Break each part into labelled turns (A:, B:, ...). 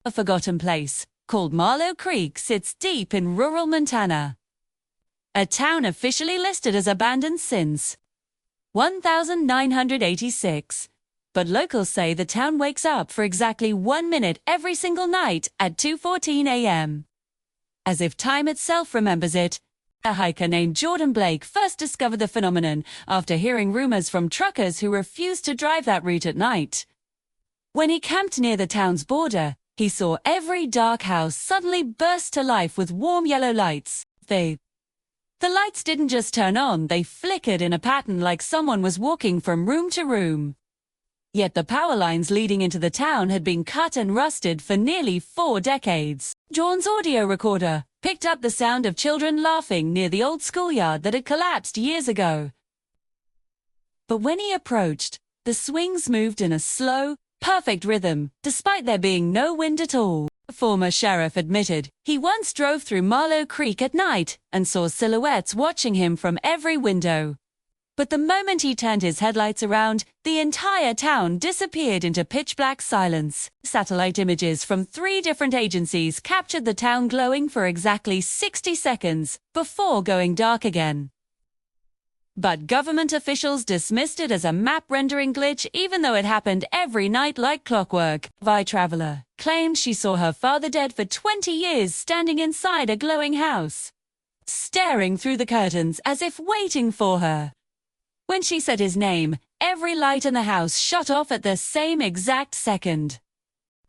A: A forgotten place, called Marlow Creek, sits deep in rural Montana. A town officially listed as abandoned since 1986. But locals say the town wakes up for exactly 1 minute every single night at 2:14 a.m. As if time itself remembers it. A hiker named Jordan Blake first discovered the phenomenon after hearing rumors from truckers who refused to drive that route at night. When he camped near the town's border, he saw every dark house suddenly burst to life with warm yellow lights. The lights didn't just turn on, they flickered in a pattern like someone was walking from room to room. Yet the power lines leading into the town had been cut and rusted for nearly 4 decades. Jordan's audio recorder picked up the sound of children laughing near the old schoolyard that had collapsed years ago. But when he approached, the swings moved in a slow, perfect rhythm, despite there being no wind at all. A former sheriff admitted he once drove through Marlow Creek at night and saw silhouettes watching him from every window. But the moment he turned his headlights around, the entire town disappeared into pitch-black silence. Satellite images from 3 different agencies captured the town glowing for exactly 60 seconds before going dark again. But government officials dismissed it as a map-rendering glitch even though it happened every night like clockwork. Vi Traveler claimed she saw her father dead for 20 years standing inside a glowing house, staring through the curtains as if waiting for her. When she said his name, every light in the house shut off at the same exact second.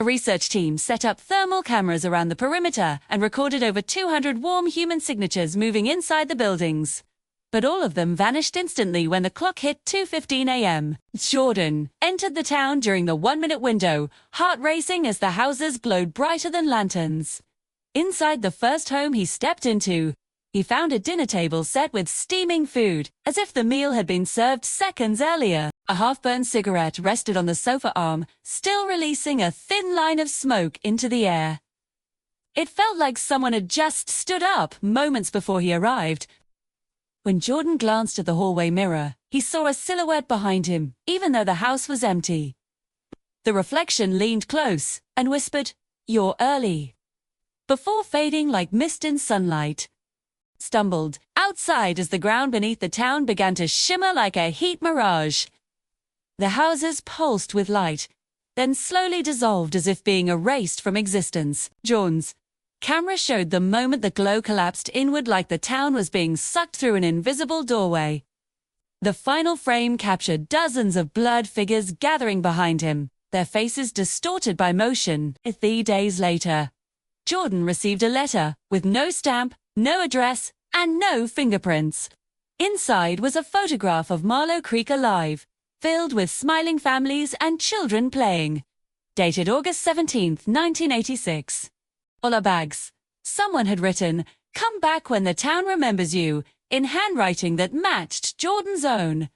A: A research team set up thermal cameras around the perimeter and recorded over 200 warm human signatures moving inside the buildings. But all of them vanished instantly when the clock hit 2:15 a.m. Jordan entered the town during the 1-minute window, heart racing as the houses glowed brighter than lanterns. Inside the first home he stepped into, he found a dinner table set with steaming food, as if the meal had been served seconds earlier. A half-burned cigarette rested on the sofa arm, still releasing a thin line of smoke into the air. It felt like someone had just stood up moments before he arrived. When Jordan glanced at the hallway mirror, he saw a silhouette behind him, even though the house was empty. The reflection leaned close and whispered, "You're early," before fading like mist in sunlight. Stumbled outside as the ground beneath the town began to shimmer like a heat mirage. The houses pulsed with light, then slowly dissolved as if being erased from existence. Jordan's camera showed the moment the glow collapsed inward like the town was being sucked through an invisible doorway. The final frame captured dozens of blurred figures gathering behind him, their faces distorted by motion. 3 days later, Jordan received a letter with no stamp, no address, and no fingerprints. Inside was a photograph of Marlow Creek alive, filled with smiling families and children playing. Dated August 17, 1986. On our bags, someone had written, "Come back when the town remembers you," in handwriting that matched Jordan's own.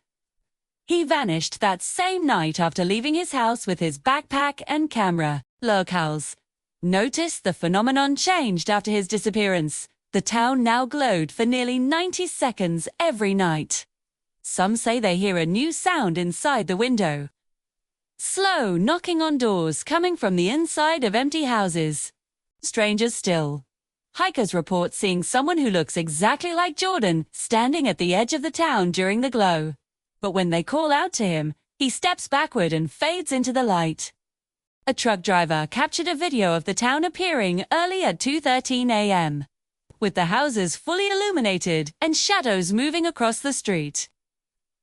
A: He vanished that same night after leaving his house with his backpack and camera. Locals noticed the phenomenon changed after his disappearance. The town now glowed for nearly 90 seconds every night. Some say they hear a new sound inside the window. Slow knocking on doors coming from the inside of empty houses. Strangers still. Hikers report seeing someone who looks exactly like Jordan standing at the edge of the town during the glow. But when they call out to him, he steps backward and fades into the light. A truck driver captured a video of the town appearing early at 2:13 a.m. with the houses fully illuminated and shadows moving across the street.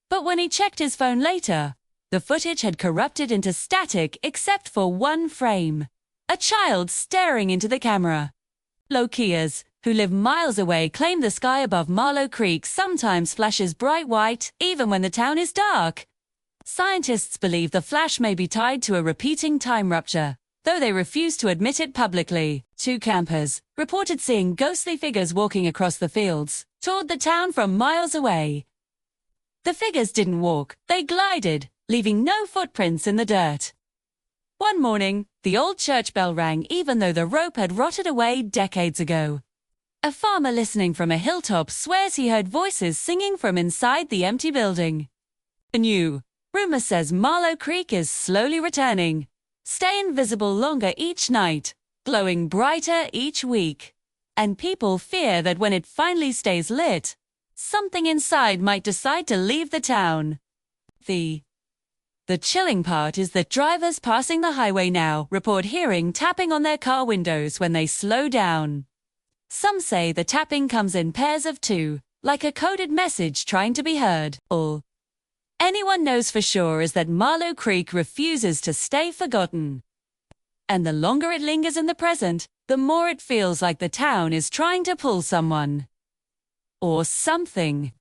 A: But when he checked his phone later, the footage had corrupted into static except for one frame. A child staring into the camera. Locals, who live miles away, claim the sky above Marlow Creek sometimes flashes bright white, even when the town is dark. Scientists believe the flash may be tied to a repeating time rupture, though they refuse to admit it publicly. 2 campers reported seeing ghostly figures walking across the fields toward the town from miles away. The figures didn't walk, they glided, leaving no footprints in the dirt. One morning, the old church bell rang even though the rope had rotted away decades ago. A farmer listening from a hilltop swears he heard voices singing from inside the empty building. A new rumor says Marlow Creek is slowly returning. Stay invisible longer each night, glowing brighter each week. And people fear that when it finally stays lit, something inside might decide to leave the town. The chilling part is that drivers passing the highway now report hearing tapping on their car windows when they slow down. Some say the tapping comes in pairs of two, like a coded message trying to be heard. All anyone knows for sure is that Marlow Creek refuses to stay forgotten. And the longer it lingers in the present, the more it feels like the town is trying to pull someone or something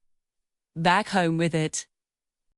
A: back home with it.